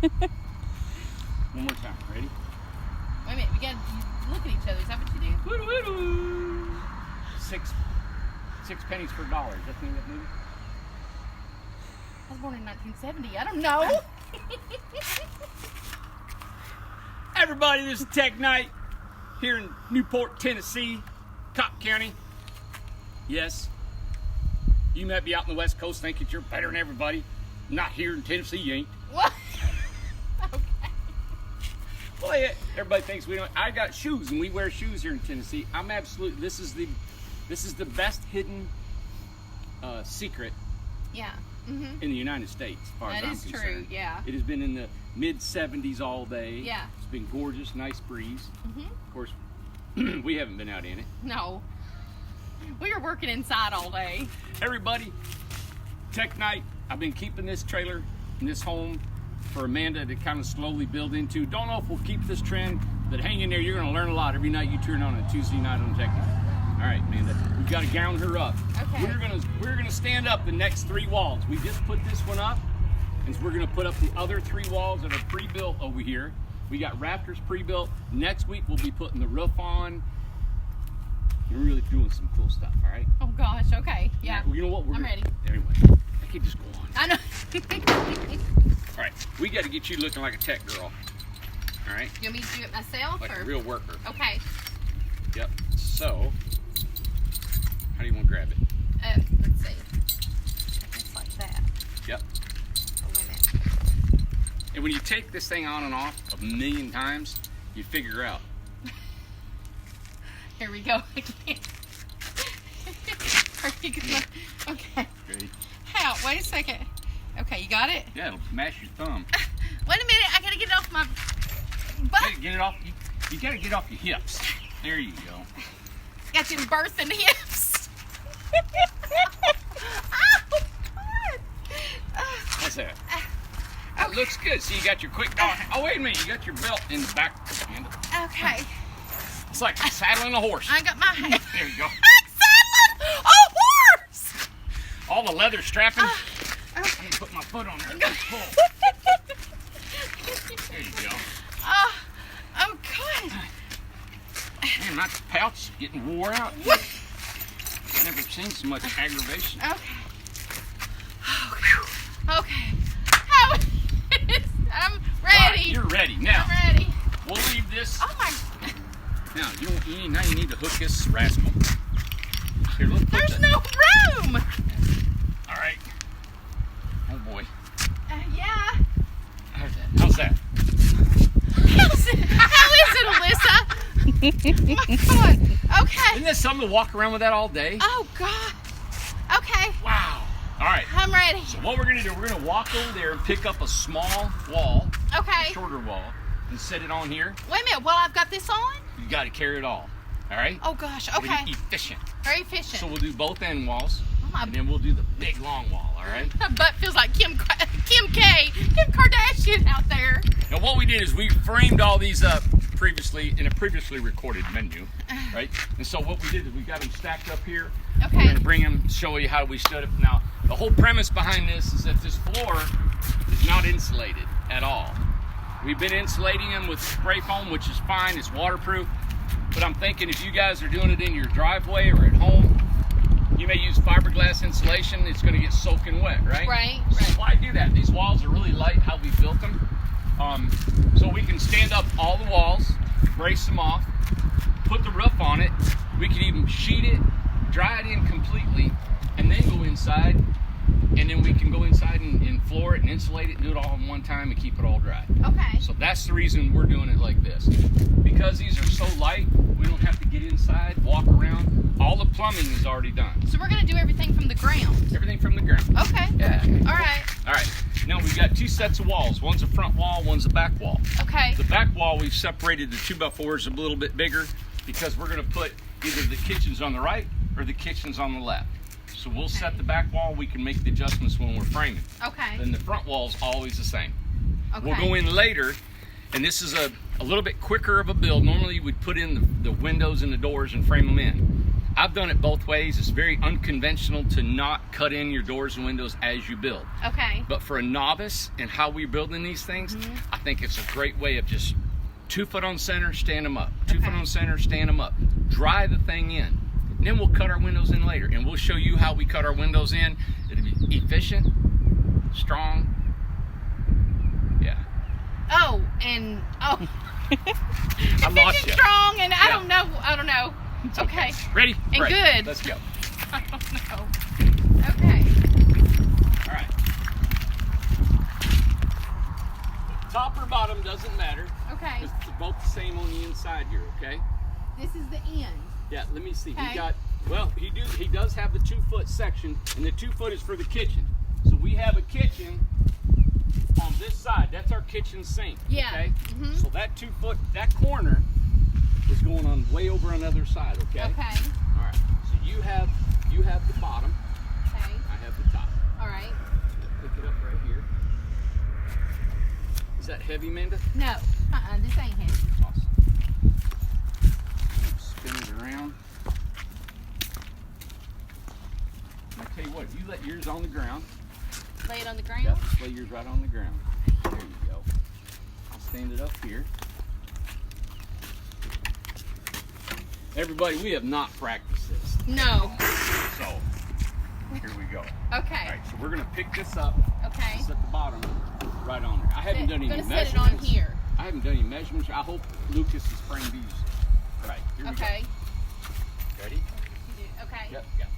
One more time. Ready? Wait a minute, we gotta look at each other. Is that what you do? Woo-woo-woo. Six pennies per dollar. Is that the name of that movie? I was born in 1970. I don't know. Everybody, this is Tech Night here in Newport, Tennessee, Cobb County. Yes, you might be out in the West Coast thinking you're better than everybody. Not here in Tennessee, you ain't. What? Okay. Well, yeah, everybody thinks we don't. I got shoes, and we wear shoes here in Tennessee. I'm absolutely. This is the best hidden secret Yeah. in the United States, as far as I'm concerned. That is true. Yeah. It has been in the mid 70s all day. Yeah. It's been gorgeous, nice breeze. Mhm. Of course, we haven't been out in it. No. We were working inside all day. Everybody, Tech Night. I've been keeping this trailer and this home for Amanda to kind of slowly build into. Don't know if we'll keep this trend, but hang in there. You're going to learn a lot every night you turn on a Tuesday night on Tech Night. All right, Amanda, we've got to gown her up. Okay. We're gonna stand up the next 3 walls. We just put this one up, and so we're gonna put up the other 3 walls that are pre-built over here. We got rafters pre-built. Next week we'll be putting the roof on. We're really doing some cool stuff. All right. Oh gosh. Okay. Yeah. You know what? I'm ready. Anyway, I can just go on. I know. All right, we got to get you looking like a tech girl. All right, You want me to do it myself? like or? a real worker. Okay. Yep. So, how do you want to grab it? Let's see. Just like that. Yep. Oh, wait a minute. And when you take this thing on and off a million times, you figure out. Here we go again. Are you gonna? Okay. Ready? How? Wait a second. Okay, you got it? Yeah, it'll mash your thumb. Wait a minute. I gotta get it off my You butt. gotta get it off. You gotta get off your hips. There you go. Got you birth in the hips. What's that? That looks good. See, you got your quick. Oh, wait a minute. You got your belt in the back handle. Okay. It's like saddling a horse. I got my hand. There you go. I'm saddling a horse. All the leather strapping. Okay. I'm gonna put my foot on there. Pull. There you go. Oh God. Man, my pouch is getting wore out. Never seen so much aggravation. Okay. Okay. How is I'm All ready. right, you're ready. Now, I'm ready. we'll leave this. Oh my. Now, now you need to hook this rascal. Here, let's put There's the- no room. All right. Oh boy. Yeah. How's that? How is it, Alyssa? My God. Okay. Isn't that something to walk around with that all day? Oh God. Okay. Wow. All right. I'm ready. So what we're gonna do, we're gonna walk over there and pick up a small wall, Okay. a shorter wall, and set it on here. Wait a minute. While I've got this on. You got to carry it all. All right. Oh gosh. Gotta Okay. be efficient. Very efficient. So we'll do both end walls, Oh, my and then we'll do the big long wall. All right. My butt feels like Kim Kardashian out there. Now what we did is we framed all these up previously in a previously recorded menu, right? And so what we did is we got them stacked up here. We're Okay. gonna bring them, show you how we stood up. Now the whole premise behind this is that this floor is not insulated at all. We've been insulating them with spray foam, which is fine, it's waterproof. But I'm thinking if you guys are doing it in your driveway or at home, you may use fiberglass insulation. It's going to get soaking wet, right? Right. So why do that? These walls are really light, how we built them. So we can stand up all the walls, brace them off, put the roof on it. We can even sheet it, dry it in completely, and then go inside. And then we can go inside and floor it and insulate it, do it all in one time and keep it all dry. Okay. So that's the reason we're doing it like this. Because these are so light, we don't have to get inside, walk around. All the plumbing is already done. So we're gonna do everything from the ground. Everything from the ground. Okay. Yeah. All right. All right. Now we've got 2 sets of walls. One's a front wall, one's a back wall. Okay. The back wall, we've separated the 2x4s a little bit bigger because we're going to put either the kitchens on the right or the kitchens on the left. So we'll set the back wall. We can make the adjustments when we're framing. Okay. Then the front wall's always the same. Okay. We'll go in later, and this is a little bit quicker of a build. Normally you would put in the windows and the doors and frame them in. I've done it both ways. It's very unconventional to not cut in your doors and windows as you build. Okay. But for a novice and how we're building these things, I think it's a great way of just 2 foot on center, stand them up. 2 foot on center, stand them up. Dry the thing in. And then we'll cut our windows in later. And we'll show you how we cut our windows in. It'll be efficient, strong. Yeah. Oh, and I lost efficient, you. strong, and I Yeah. don't know. It's Okay. Ready? And Great. good. Let's go. I don't know. Okay. All right. Top or bottom doesn't matter. Okay. It's both the same on the inside here, okay? This is the end. Yeah, let me see. Okay. He got, well, he does have the 2 foot section, and the 2 foot is for the kitchen. So we have a kitchen on this side. That's our kitchen sink. Yeah. Okay. Mhm. So that 2 foot, that corner is going on way over on the other side. Okay. Okay. All right. So you have the bottom. Okay. I have the top. All right. Pick it up right here. Is that heavy, Amanda? No. This ain't heavy. Awesome. Spin it around. I tell you what, you let yours on the ground. Lay it on the ground. Yep, lay yours right on the ground. There you go. I'll stand it up here. Everybody, we have not practiced this. No. So, here we go. Okay. All right, so we're gonna pick this up. Okay. Set the bottom right on there. I haven't done any Gonna measurements. set it on here. I haven't done any measurements. I hope Lucas has framed these. Right, here we Okay. go. Ready? Okay. Yep, yep.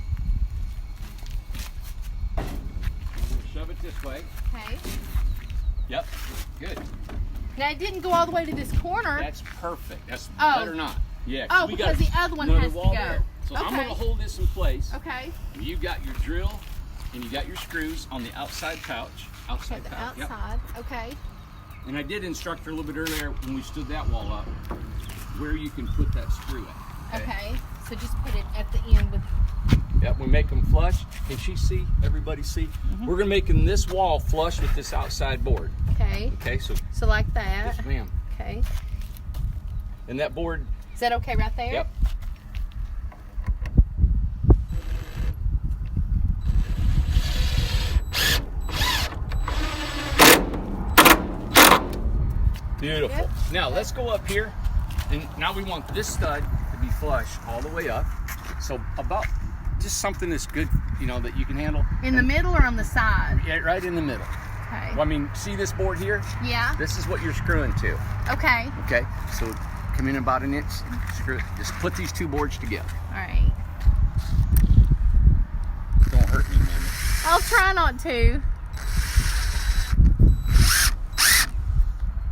I'm gonna shove it this way. Okay. Yep, good. Now it didn't go all the way to this corner. That's perfect. That's Oh. better not. Yeah. Oh, we because got the other one another has to wall go. there. So I'm Okay. gonna hold this in place. Okay. And you got your drill and you got your screws on the outside pouch. Okay, Outside the pouch. Yep. outside. Okay. And I did instruct her a little bit earlier when we stood that wall up where you can put that screw at. Okay. So just put it at the end with. Yep, we make them flush. Can she see? Everybody see? We're gonna make this wall flush with this outside board. Okay. Okay, so So like that. yes, ma'am. Okay. And that board. Is that okay right there? Yep. Beautiful. Yep. Now let's go up here, and now we want this stud to be flush all the way up. So about just something that's good, you know, that you can handle. In the middle or on the side? Yeah, right in the middle. Okay. Well, I mean, see this board here? Yeah. This is what you're screwing to. Okay. Okay, so come in about an inch, screw it. Just put these two boards together. All right. Don't hurt me, man. I'll try not to.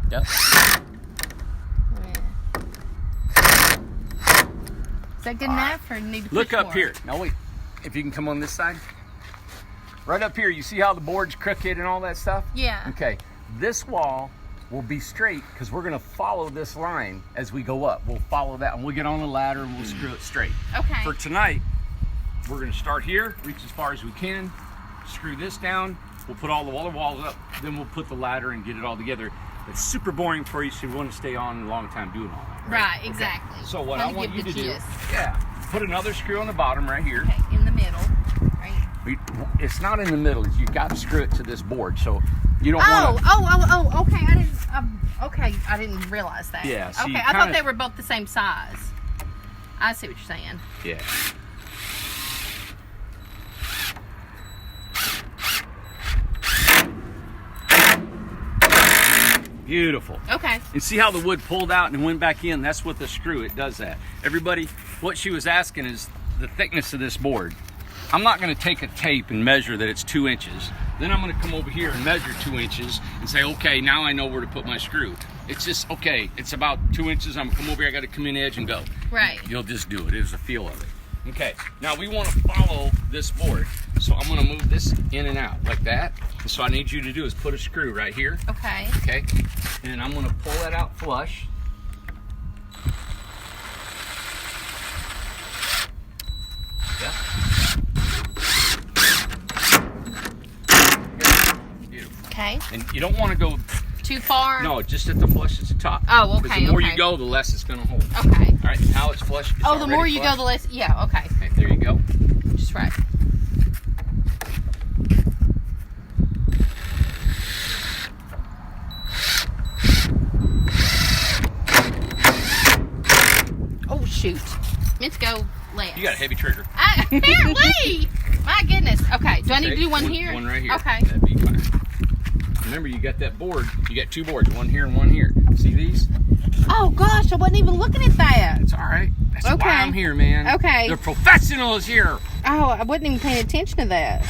Yep. Is that good enough, or need to push Look up more? here. Now wait, if you can come on this side. Right up here, you see how the board's crooked and all that stuff? Yeah. Okay, this wall will be straight because we're gonna follow this line as we go up. We'll follow that and we'll get on the ladder and we'll screw it straight. Okay. For tonight, we're gonna start here, reach as far as we can, screw this down, we'll put all the other walls up, then we'll put the ladder and get it all together. It's super boring for you, so you want to stay on a long time doing all that. Right, Okay. exactly. So what Kinda I want give you the to do, gist. yeah, put another screw on the bottom right here. Okay, in the middle. Right. It's not in the middle. You got to screw it to this board, so you don't Oh, want to. okay. I didn't realize that. Yeah, so you okay, I thought kinda- they were both the same size. I see what you're saying. Yeah. Beautiful. Okay. And see how the wood pulled out and went back in? That's what the screw, it does that. Everybody, what she was asking is the thickness of this board. I'm not gonna take a tape and measure that it's 2 inches. Then I'm gonna come over here and measure 2 inches and say, okay, now I know where to put my screw. It's just, okay, it's about 2 inches. I'm gonna come over here, I gotta come in edge and go. Right. You'll just do it. It's a feel of it. Okay, now we want to follow this board. So I'm going to move this in and out like that. And so I need you to do is put a screw right here. Okay. Okay, and I'm going to pull that out flush. Yeah. Beautiful. Okay. And you don't want to go too far? No, just at the flush at the top. Oh, Because okay, the more okay. you go, the less it's going to hold. Okay. All right, now it's flush. It's Oh, the more already you flush. go, the less. Yeah, okay. Okay, there you go. Just right. Oh, shoot. Meant to go left. You got a heavy trigger. Apparently! My goodness. Okay, do I need to Okay, do one here? One right here. Okay. That'd be fine. Remember, you got that board. You got 2 boards, one here and one here. See these? Oh, gosh, I wasn't even looking at that. It's all right. That's Okay. why I'm here, man. Okay. The professionals here. Oh, I wasn't even paying attention to that.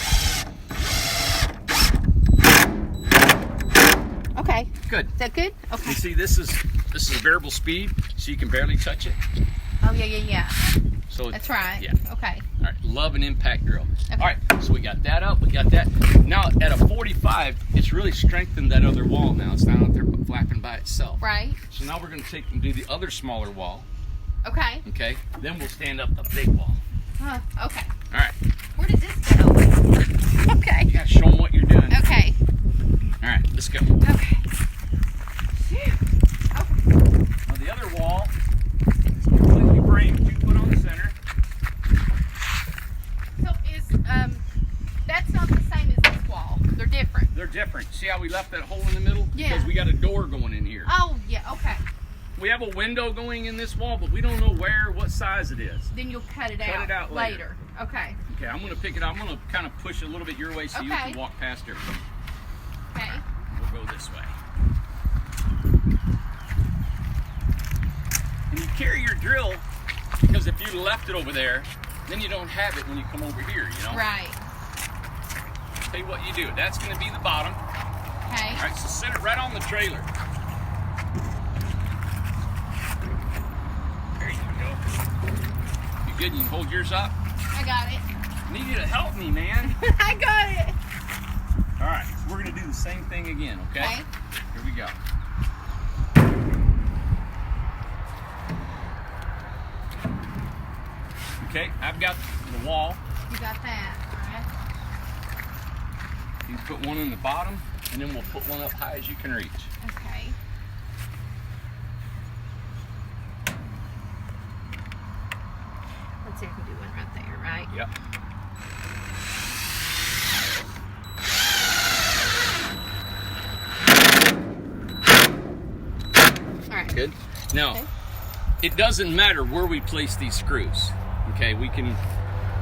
Okay. Good. Is that good? Okay. You see, this is variable speed, so you can barely touch it. Oh, yeah. So That's right. Yeah. Okay. All right. Love an impact drill. Okay. All right. So we got that up. We got that. Now at a 45, it's really strengthened that other wall. Now it's not out there flapping by itself. Right. So now we're going to take and do the other smaller wall. Okay. Okay. Then we'll stand up the big wall. Okay. All right. Where does this go? Okay. You got to show them what you're doing. Okay. All right. Let's go. Okay. Phew. Okay. Now the other wall is completely framed. You put on the center. So that's not the same as this wall. They're different. They're different. See how we left that hole in the middle? Yeah. Because we got a door going in here. Oh, yeah. Okay. We have a window going in this wall, but we don't know what size it is. Then you'll cut it Cut it out later. Okay. Okay, I'm going to pick it up. I'm going to kind of push a little bit your way so you Okay. can walk past everything. Okay. We'll go this way. And you carry your drill because if you left it over there, then you don't have it when you come over here, you know? Right. Tell you what you do. That's going to be the bottom. Okay. All right, so set it right on the trailer. There you go. You good? You can hold yours up? I got it. I need you to help me, man. I got it. All right, so we're going to do the same thing again, okay? Okay. Here we go. Okay, I've got the wall. You got that. All You put one in the bottom, and then we'll put one up high as you can reach. right. Okay. Let's see if I can do one right there, right? Yep. All right. Good. Now, Okay. it doesn't matter where we place these screws. Okay, we can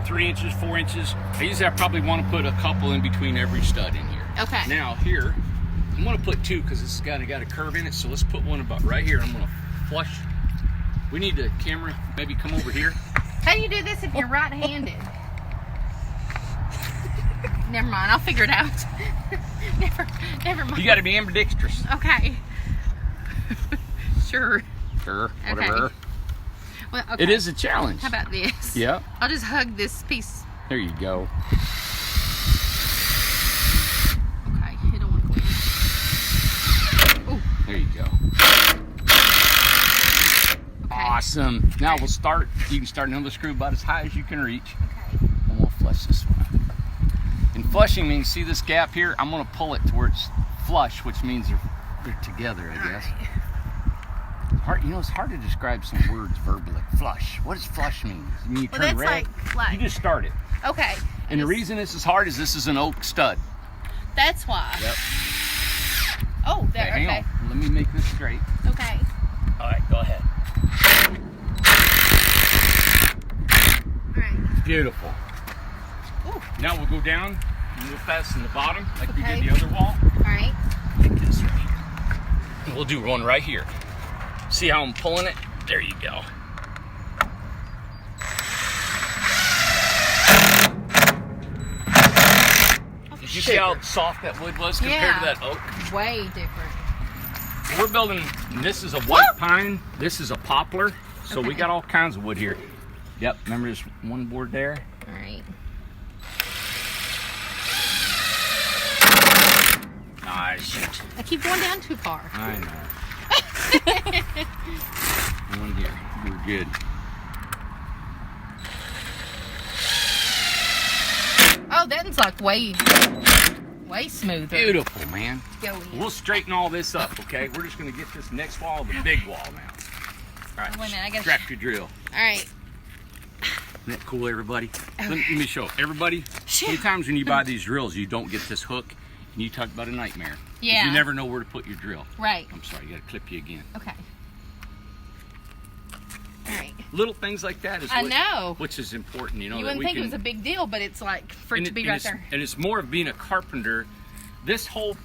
3 inches, 4 inches. I probably want to put a couple in between every stud in here. Okay. Now here, I'm going to put 2 because this has got a curve in it. So let's put one about right here. I'm going to flush. We need the camera maybe come over here. How do you do this if you're right-handed? Never mind. I'll figure it out. Never mind. You got to be ambidextrous. Okay. Sure. Sure, Okay. whatever. Well, okay. It is a challenge. How about this? Yeah. I'll just hug this piece. There you go. Okay. It don't want to go in. Ooh. There you go. Okay. Awesome. Now we'll start. You can start another screw about as high as you can reach, Okay. and we'll flush this one out. And flushing means, see this gap here? I'm going to pull it to where it's flush, which means they're together, I guess. Alright. It's hard to describe some words verbally. Flush. What does flush mean? When you Well, turn that's red, like. you just start it. Okay. And the it's- reason this is hard is this is an oak stud. That's why. Yep. Oh, there. Hang Okay. on. Let me make this straight. Okay. All right, go ahead. All right. Beautiful. Ooh. Now we'll go down and we'll fasten the bottom like we Okay. did the other wall. All right. Take this right here. And we'll do one right here. See how I'm pulling it? There you go. Did you see how soft that wood was compared to that oak? Way different. We're building, this is a white pine, this is a poplar, so we Okay. got all kinds of wood here. Yep, remember this one board there? All right. Nice. I keep going down too far. I know. One here, we're good. Oh, that one's like way. Way smoother. Beautiful, man. Go in. We'll straighten all this up, okay? We're just gonna get this next wall, the big wall now. All right, Oh, wait a minute, I gotta- strap your drill. All right. Isn't that cool, everybody? Let me show everybody. Sometimes when you buy these drills, you don't get this hook, and you talk about a nightmare. 'Cause Yeah. You never know where to put your drill. Right. I'm sorry, I gotta clip you again. Okay. All right. Little things like that is I know. which is important, you know. You that wouldn't we think can, it was a big deal, but it's like for it and to be and right it's, there. And it's more of being a carpenter. This whole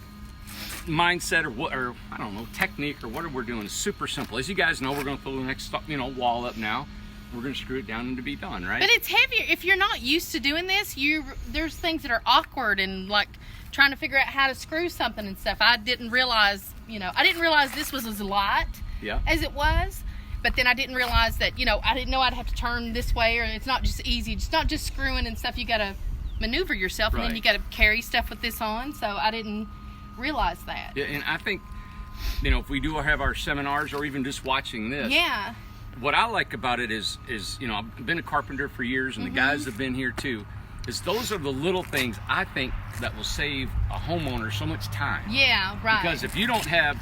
mindset or I don't know, technique or whatever we're doing is super simple. As you guys know, we're going to put the next wall up now. We're going to screw it down and to be done, right? But it's heavier. If you're not used to doing this, there's things that are awkward and like trying to figure out how to screw something and stuff. I didn't realize this was as light as it was. But then I didn't realize that, I didn't know I'd have to turn this way, or it's not just easy. It's not just screwing and stuff. You got to maneuver yourself, and then you got to carry stuff with this on. So I didn't realize that. Yeah, and I think, if we do have our seminars or even just watching this. Yeah. What I like about it is I've been a carpenter for years, and the guys have been here too. Is those are the little things I think that will save a homeowner so much time. Yeah, right. Because if you don't have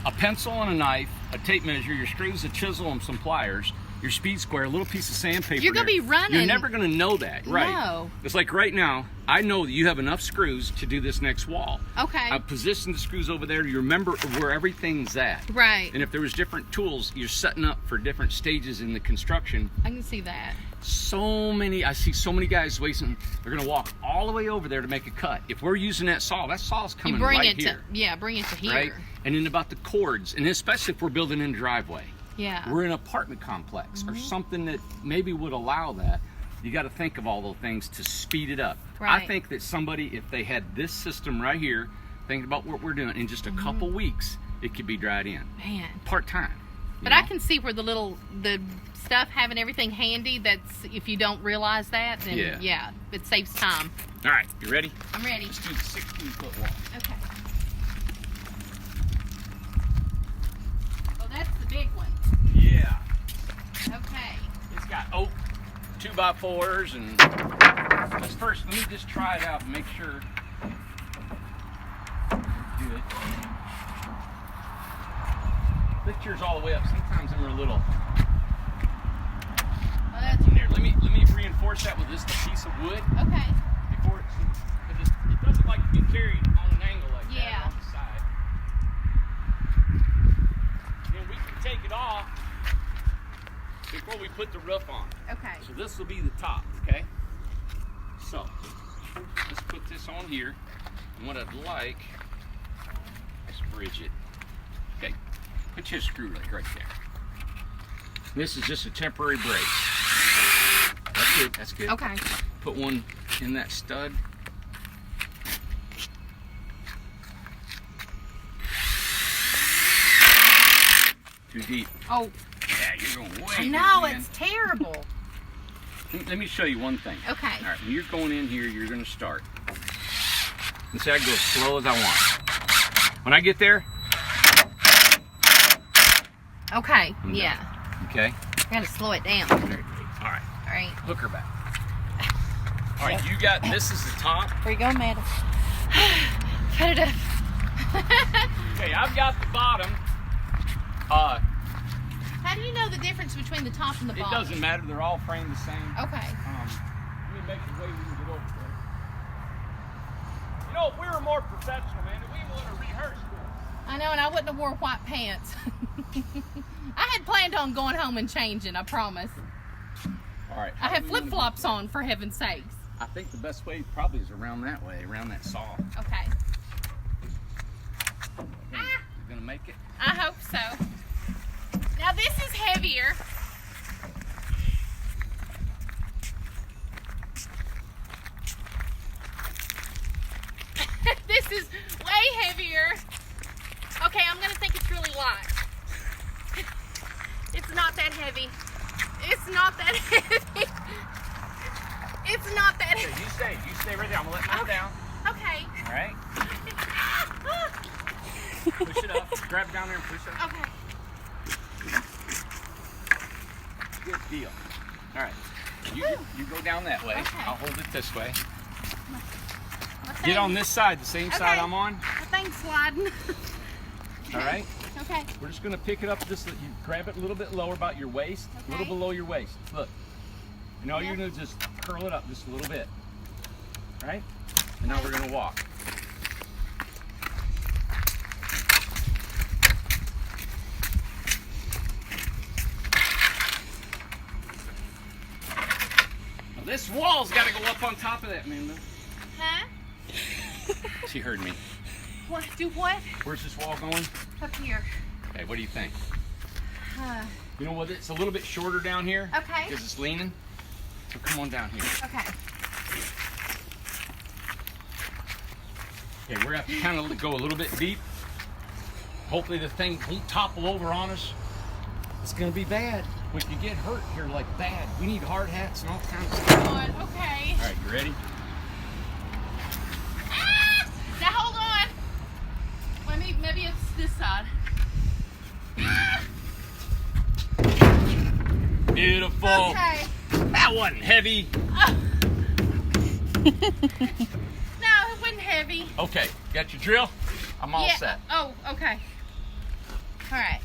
a pencil and a knife, a tape measure, your screws, a chisel, and some pliers, your speed square, a little piece of sandpaper. You're gonna be running. You're never gonna know that, right? No. It's like right now, I know that you have enough screws to do this next wall. Okay. I've positioned the screws over there. You remember where everything's at. Right. And if there was different tools, you're setting up for different stages in the construction. I can see that. I see so many guys wasting. They're gonna walk all the way over there to make a cut. If we're using that saw's coming right here. Bring it to here. Right? And then about the cords, and especially if we're building in a driveway. Yeah. We're in an apartment complex or something that maybe would allow that. You got to think of all those things to speed it up. Right. I think that somebody, if they had this system right here, thinking about what we're doing, in just a couple weeks, it could be dried in. Man. Part-time. But I can see where the stuff, having everything handy, that's, if you don't realize that, then yeah, it saves time. All right, you ready? I'm ready. Let's do the 16-foot wall. Okay. Oh, that's the big one. Yeah. Okay. It's got oak 2x4s, and let me just try it out and make sure. Good. Lift yours all the way up. Sometimes them are a little. Well, that's Here, let me reinforce that with this piece of wood okay. before it doesn't like to be carried on an angle like Yeah. that on the side. And we can take it off before we put the roof on. Okay. So this will be the top, okay? So let's put this on here. And what I'd like is bridge it. Okay, put your screw right there. This is just a temporary brace. That's good, that's good. Okay. Put one in that stud. Too deep. Oh, Yeah, you're going way deep, no, man. it's terrible. Let me show you one thing. Okay. All right, when you're going in here, you're going to start. And say I go as slow as I want. When I get there, Okay. I'm Yeah. done. Okay? I gotta slow it down. All right, All right. hook her back. All right, you got, this is the top. Here you go, Maddie. Cut it up. Okay, I've got the bottom. How do you know the difference between the top and the It bottom? doesn't matter, they're all framed the same. Okay. Let me make the way we can get over there. You know, if we were more professional, man, we would have rehearsed this. I know, and I wouldn't have wore white pants. I had planned on going home and changing, I promise. All right. I have flip-flops on, for heaven's sakes. I think the best way probably is around that way, around that saw. Okay. You're gonna make it? I hope so. Now this is heavier. This is way heavier. Okay, I'm gonna think it's really light. It's not that heavy. It's not that heavy. It's not that heavy. You stay right there. I'm gonna let mine down. Okay. All right. Push it up. Grab it down there and push it up. Okay. Good deal. All right. You go down that way. Okay. I'll hold it this way. My Get on this side, the same side I'm on. The thing's sliding. All right. Okay. We're just gonna pick it up. Just you grab it a little bit lower, about your waist, a little below your waist. Look. And all you're gonna just curl it up just a little bit. All right. And now we're gonna walk. Now this wall's got to go up on top of that, Amanda. Huh? She heard me. What? Do what? Where's this wall going? Up here. Okay, what do you think? You know what? It's a little bit shorter down here. Okay. Because it's leaning. So come on down here. Okay. Okay, we're gonna have to kind of go a little bit deep. Hopefully the thing won't topple over on us. It's gonna be bad. We could get hurt here like bad. We need hard hats and all kinds of stuff. Come on. Okay. All right, you ready? Ah! Now hold on. Maybe it's this side. Ah! Beautiful. Okay. That wasn't heavy. No, it wasn't heavy. Okay, got your drill? I'm all set. Oh, okay. All right.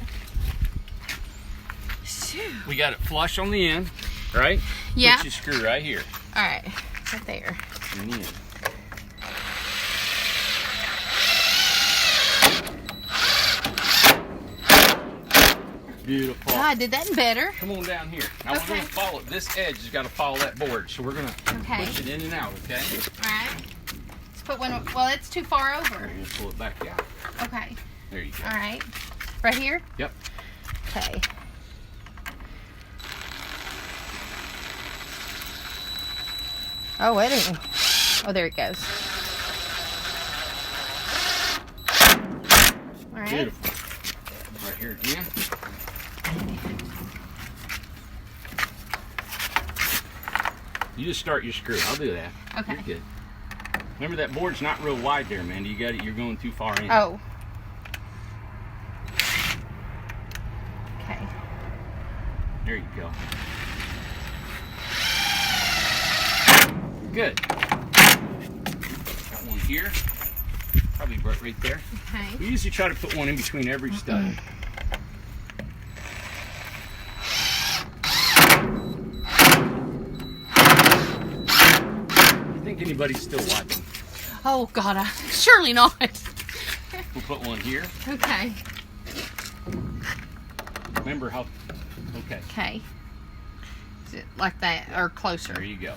Phew. We got it flush on the end, right? Yeah. Put your screw right here. All right. Right there. In the end. Beautiful. Oh, I did that better. Come on down here. Now Okay. we're going to follow this edge. Has got to follow that board. So we're going to Okay. push it in and out. Okay. All right. Let's put one. Well, it's too far over. We're going to pull it back out. Okay. There you go. All right. Right here. Yep. Okay. Oh, wait a minute. Oh, there it goes. All right. Beautiful. Right here again. You just start your screw. I'll do that. Okay. You're good. Remember that board's not real wide there, Amanda. You got it. You're going too far in. Oh. Okay. There you go. Good. Got one here. Probably right there. Okay. We usually try to put one in between every stud. You think anybody's still watching? Oh God, surely not. We'll put one here. Okay. Remember how? Okay. Okay. Is it like that or closer? There you go.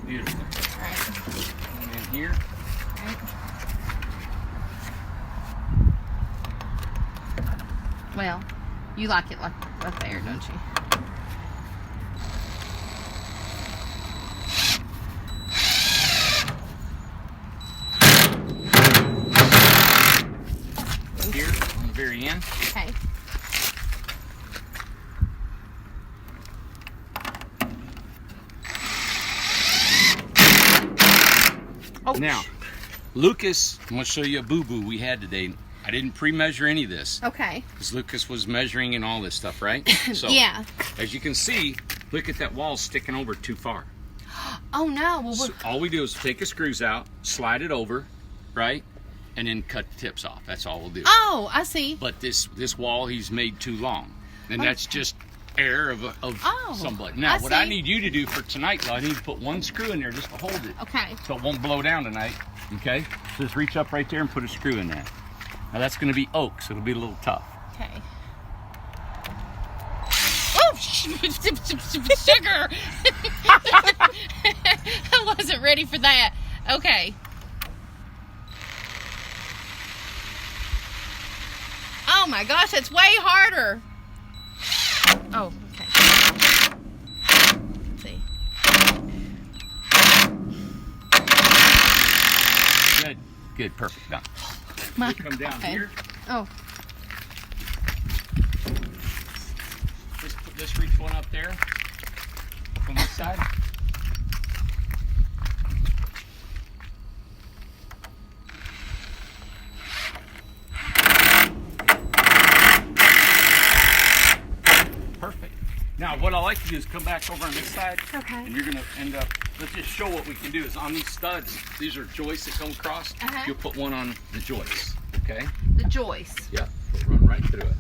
Beautiful. All right. One in here. All right. Well, you like it like right there, don't you? Here on the very end. Okay. Oh. Now, Lucas, I'm going to show you a boo-boo we had today. I didn't pre-measure any of this. Okay. Because Lucas was measuring and all this stuff, right? So, Yeah. as you can see, look at that wall sticking over too far. Oh no. Well, So all we do is take the screws out, slide it over, right? And then cut the tips off. That's all we'll do. oh, I see. But this wall he's made too long. And that's just error of Oh, somebody. Now, I what I see. need you to do for tonight, though, I need to put one screw in there just to hold it. Okay. So it won't blow down tonight. Okay? So just reach up right there and put a screw in there. Now that's going to be oak, so it'll be a little tough. Okay. Oh, sugar! I wasn't ready for that. Okay. Oh my gosh, that's way harder. Oh, okay. Let's see. Good. Good. Perfect. Done. My You come down God. here. Oh, Just reach one up there from this side. Perfect. Now, what I like to do is come back over on this side. Okay. And you're gonna end up, let's just show what we can do is on these studs, these are joists that come across. You'll put one on the joists, okay? The joist. Yeah, run right through it.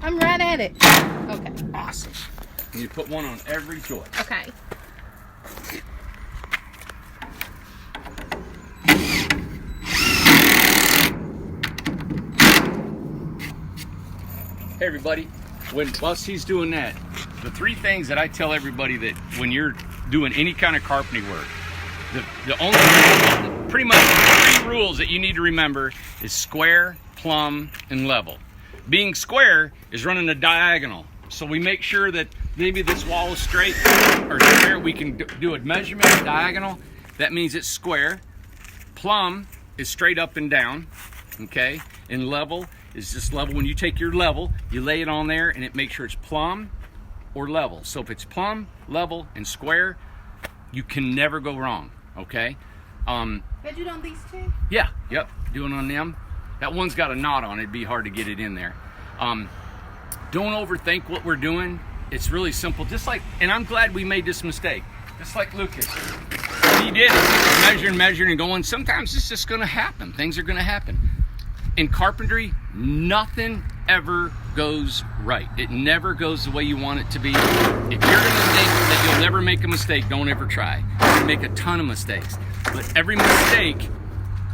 I'm right at it. Okay. Awesome. And you put one on every joist. Okay. Hey everybody, whilst he's doing that, the three things that I tell everybody that when you're doing any kind of carpentry work, pretty much the three rules that you need to remember is square, plumb, and level. Being square is running a diagonal. So we make sure that maybe this wall is straight or square. We can do a measurement diagonal. That means it's square. Plumb is straight up and down, okay? And level is just level. When you take your level, you lay it on there and it makes sure it's plumb or level. So if it's plumb, level, and square, you can never go wrong, okay? Did you do on these two? Yeah, yep, doing on them. That one's got a knot on it, it'd be hard to get it in there. Don't overthink what we're doing. It's really simple, just like, and I'm glad we made this mistake. Just like Lucas, he did it, measuring and going, sometimes it's just gonna happen. Things are gonna happen. In carpentry, nothing ever goes right. It never goes the way you want it to be. If you're gonna think that you'll never make a mistake, don't ever try. You make a ton of mistakes, but every mistake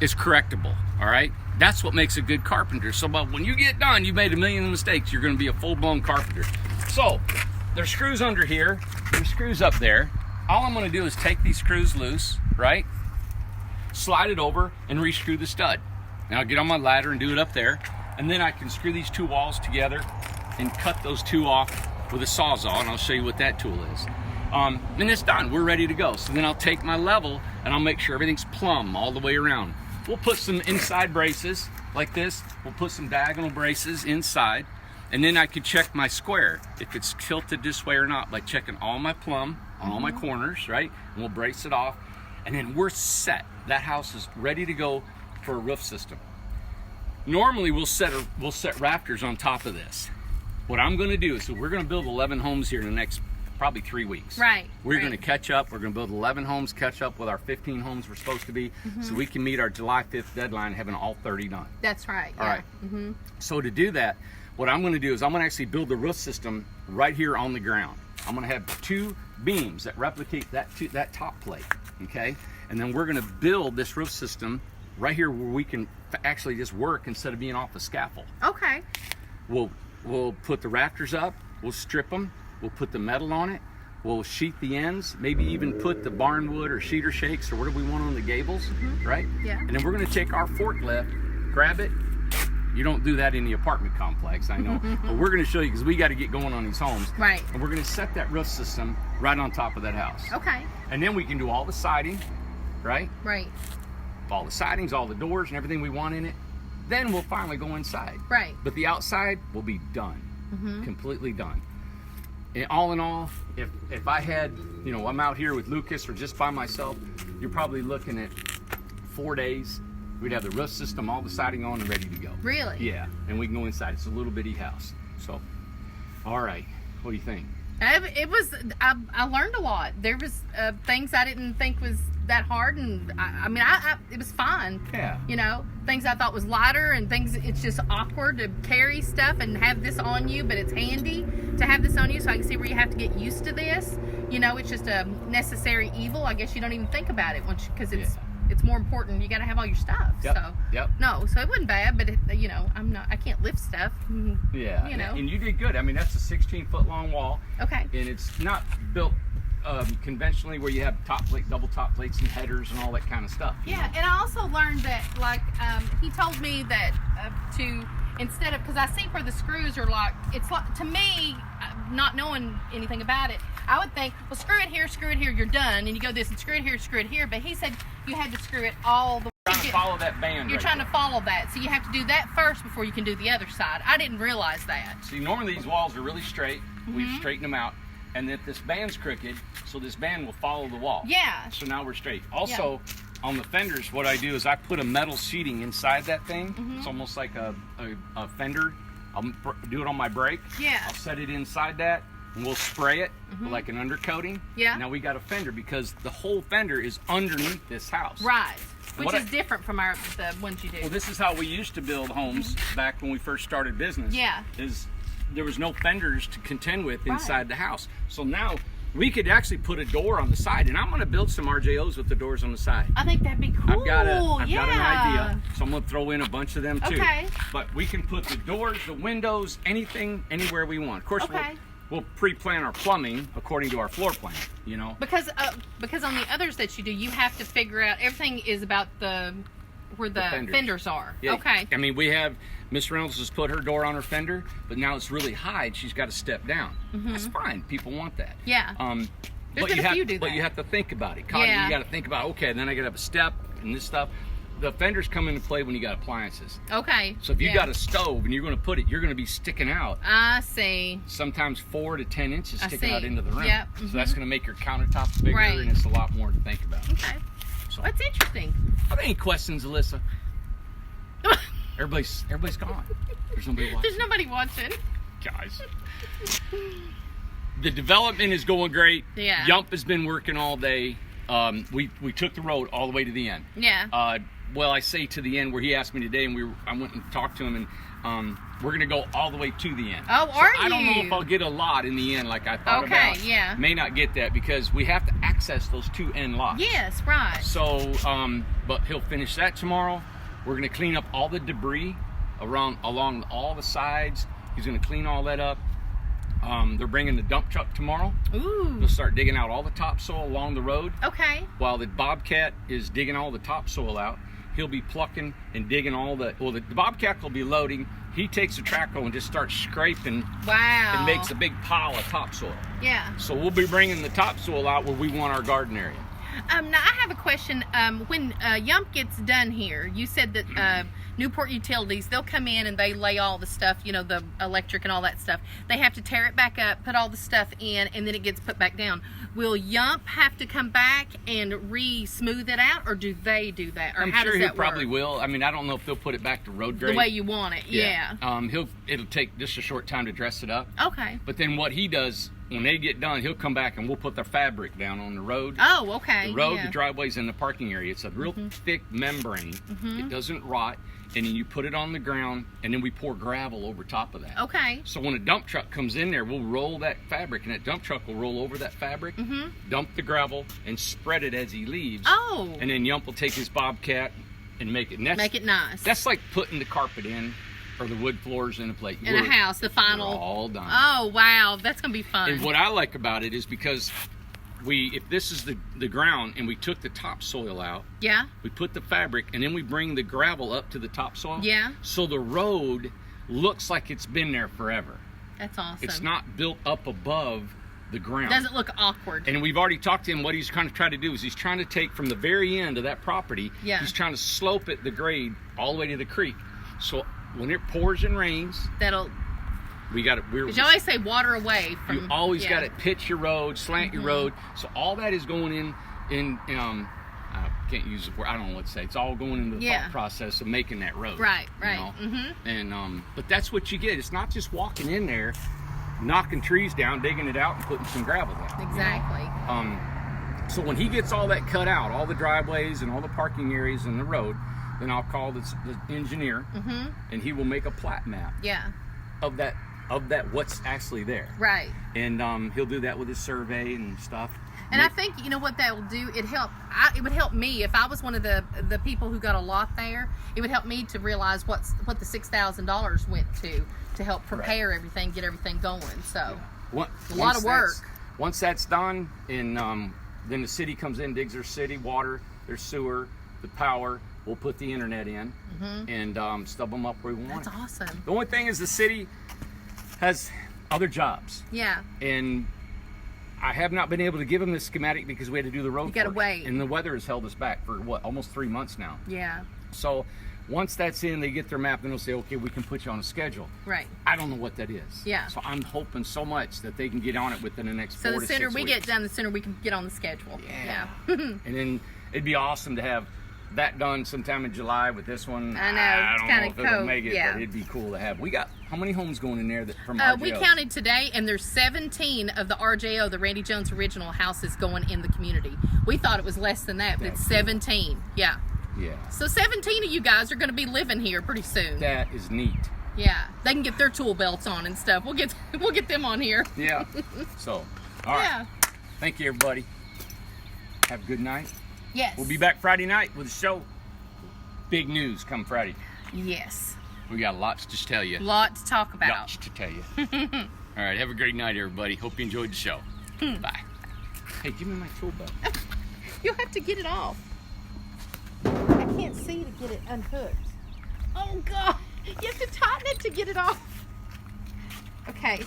is correctable, all right? That's what makes a good carpenter. So but when you get done, you've made a million mistakes, you're gonna be a full-blown carpenter. So, there's screws under here, there's screws up there. All I'm gonna do is take these screws loose, right? Slide it over and re-screw the stud. Now I'll get on my ladder and do it up there, and then I can screw these two walls together and cut those two off with a Sawzall, and I'll show you what that tool is. And it's done, we're ready to go. So then I'll take my level and I'll make sure everything's plumb all the way around. We'll put some inside braces like this. We'll put some diagonal braces inside, and then I could check my square, if it's tilted this way or not, by checking all my plumb on all my corners, right? And we'll brace it off, and then we're set. That house is ready to go for a roof system. Normally we'll set rafters on top of this. What I'm gonna do is, so we're gonna build 11 homes here in the next probably 3 weeks. Right. We're gonna catch up. We're gonna build 11 homes, catch up with our 15 homes we're supposed to be, so we can meet our July 5th deadline, having all 30 done. That's right. All right. So to do that, what I'm gonna do is I'm gonna actually build the roof system right here on the ground. I'm gonna have 2 beams that replicate that top plate, okay? And then we're gonna build this roof system right here where we can actually just work instead of being off the scaffold. Okay. We'll put the rafters up, we'll strip them, we'll put the metal on it, we'll sheet the ends, maybe even put the barn wood or cedar shakes or whatever we want on the gables, right? Yeah. And then we're gonna take our forklift, grab it. You don't do that in the apartment complex, I know, but we're gonna show you because we gotta get going on these homes. Right. And we're gonna set that roof system right on top of that house. Okay. And then we can do all the siding, right? Right. All the sidings, all the doors and everything we want in it. Then we'll finally go inside. Right. But the outside will be done, completely done. And all in all, if I had, you know, I'm out here with Lucas or just by myself, you're probably looking at 4 days. We'd have the roof system, all the siding on and ready to go. Really? Yeah, and we can go inside. It's a little bitty house. So, all right, what do you think? It was, I learned a lot. There was things I didn't think was that hard, and I mean, it was fun. Yeah. You know, things I thought was lighter, and things it's just awkward to carry stuff and have this on you, but it's handy to have this on you so I can see where you have to get used to this. You know, it's just a necessary evil. I guess you don't even think about it once because it's more important. You got to have all your stuff. Yep. So Yep. no, so it wasn't bad, but you know, I can't lift stuff. Yeah. You know. And you did good. I mean, that's a 16-foot long wall. Okay. And it's not built conventionally where you have top plate, double top plates and headers and all that kind of stuff. Yeah, and I also learned that, like, he told me that instead of, because I see where the screws are like, it's like, to me, not knowing anything about it, I would think, well, screw it here, you're done, and you go this and screw it here, but he said you had to screw it all the way. You're trying to follow that band. You're trying to follow that, so you have to do that first before you can do the other side. I didn't realize that. See, normally these walls are really straight. We've straightened them out. and that this band's crooked, so this band will follow the wall. Yeah. So now we're straight. Also, on the fenders, what I do is I put a metal sheeting inside that thing. It's almost like a fender. I'll do it on my brake. Yeah. I'll set it inside that, and we'll spray it with like an undercoating. Yeah. Now we got a fender because the whole fender is underneath this house. Right. Which is different from the ones you do. Well, this is how we used to build homes back when we first started business. Yeah. Is there was no fenders to contend with inside the house. So now we could actually put a door on the side, and I'm going to build some RJOs with the doors on the side. I think that'd be cool. I've got an idea, so I'm going to throw in a bunch of them too. Okay. But we can put the doors, the windows, anything, anywhere we want. Of course, we'll pre-plan our plumbing according to our floor plan, you know. Because on the others that you do, you have to figure out, everything is about where the fenders are. Yeah. Okay. I mean, we have, Miss Reynolds has put her door on her fender, but now it's really high and she's got to step down. That's fine. People want that. Yeah. But you have to think about it. Connie, you got to think about, okay, then I got to have a step and this stuff. The fenders come into play when you got appliances. Okay. So if you got a stove and you're going to put it, you're going to be sticking out. I see. Sometimes 4 to 10 inches sticking out into the room. Yep. So that's going to make your countertops bigger, and it's a lot more to think about. Okay. So that's interesting. Are there any questions, Alyssa? Everybody's gone. There's nobody watching. There's nobody watching. Guys. The development is going great. Yeah. Yump has been working all day. We took the road all the way to the end. Yeah. Well, I say to the end where he asked me today, and I went and talked to him, and we're gonna go all the way to the end. Oh, are you? I don't know if I'll get a lot in the end like I thought about. Okay, yeah. May not get that because we have to access those 2 end lots. Yes, right. So, but he'll finish that tomorrow. We're gonna clean up all the debris along all the sides. He's gonna clean all that up. They're bringing the dump truck tomorrow. Ooh. They'll start digging out all the topsoil along the road. Okay. While the Bobcat is digging all the topsoil out, he'll be plucking and digging all the Bobcat will be loading. He takes the trackhoe and just starts scraping. Wow. And makes a big pile of topsoil. Yeah. So we'll be bringing the topsoil out where we want our garden area. Now I have a question. When Yump gets done here, you said that Newport Utilities, they'll come in and they lay all the stuff, you know, the electric and all that stuff. They have to tear it back up, put all the stuff in, and then it gets put back down. Will Yump have to come back and re-smooth it out, or do they do that? Or I'm how sure does he that probably work? will. I mean, I don't know if they'll put it back to road grade. The way you want it, yeah. It'll take just a short time to dress it up. Okay. But then what he does, when they get done, he'll come back and we'll put the fabric down on the road. Oh, okay. The road, the driveways, and the parking area. It's a real thick membrane. It doesn't rot. And then you put it on the ground, and then we pour gravel over top of that. Okay. So when a dump truck comes in there, we'll roll that fabric, and that dump truck will roll over that fabric, dump the gravel, and spread it as he leaves. Oh. And then Yump will take his Bobcat and make it nice. Make it nice. That's like putting the carpet in, or the wood floors in a plate. In a house, the final. We're all done. Oh, wow. That's going to be fun. And what I like about it is because if this is the ground and we took the topsoil out, we put the fabric and then we bring the gravel up to the topsoil. Yeah. So the road looks like it's been there forever. That's awesome. It's not built up above the ground. Doesn't look awkward. And we've already talked to him. What he's kind of trying to do is he's trying to take from the very end of that property, he's trying to slope it, the grade, all the way to the creek. So when it pours and rains, you always say water away from. You always got to pitch your road, slant your road. So all that is going in. I can't use the word. I don't know what to say. It's all going into the thought process of making that road. Right. You know? And but that's what you get. It's not just walking in there, knocking trees down, digging it out, and putting some gravel down. Exactly. You know? So when he gets all that cut out, all the driveways and all the parking areas and the road, then I'll call the engineer, and he will make a plat map. Of that what's actually there. Right. And he'll do that with his survey and stuff. And I think, you know what that will do? It would help me if I was one of the people who got a lot there. It would help me to realize what the $6,000 went to help prepare everything, get everything going. So a lot of work. Once that's done, and then the city comes in, digs their city water, their sewer, the power. We'll put the internet in and stub them up where we want. That's awesome. The only thing is the city has other jobs. Yeah. And I have not been able to give them the schematic because we had to do the road. You gotta first. wait. And the weather has held us back for what, almost 3 months now. Yeah. So once that's in, they get their map, then they'll say, okay, we can put you on a schedule. Right. I don't know what that is. Yeah. So I'm hoping so much that they can get on it within the next 4 to 6 weeks. So the sooner we get done, the sooner we can get on the schedule. Yeah. And then it'd be awesome to have that done sometime in July with this one. I know, I it's don't kinda know if it'll cold, make it, yeah. but it'd be cool to have. We got how many homes going in there that from We RJO? counted today, and there's 17 of the RJO, the Randy Jones Original houses going in the community. We thought it was less than that, but it's 17. Yeah. Yeah. So 17 of you guys are going to be living here pretty soon. That is neat. Yeah. They can get their tool belts on and stuff. We'll get them on here. Yeah. So, all right. Yeah. Thank you, everybody. Have a good night. Yes. We'll be back Friday night with a show. Big news come Friday. Yes. We got lots to tell you. Lot to talk about. Lots to tell you. All right. Have a great night, everybody. Hope you enjoyed the show. Bye. Hey, give me my tool belt. You'll have to get it off. I can't see to get it unhooked. Oh, God. You have to tighten it to get it off. Okay.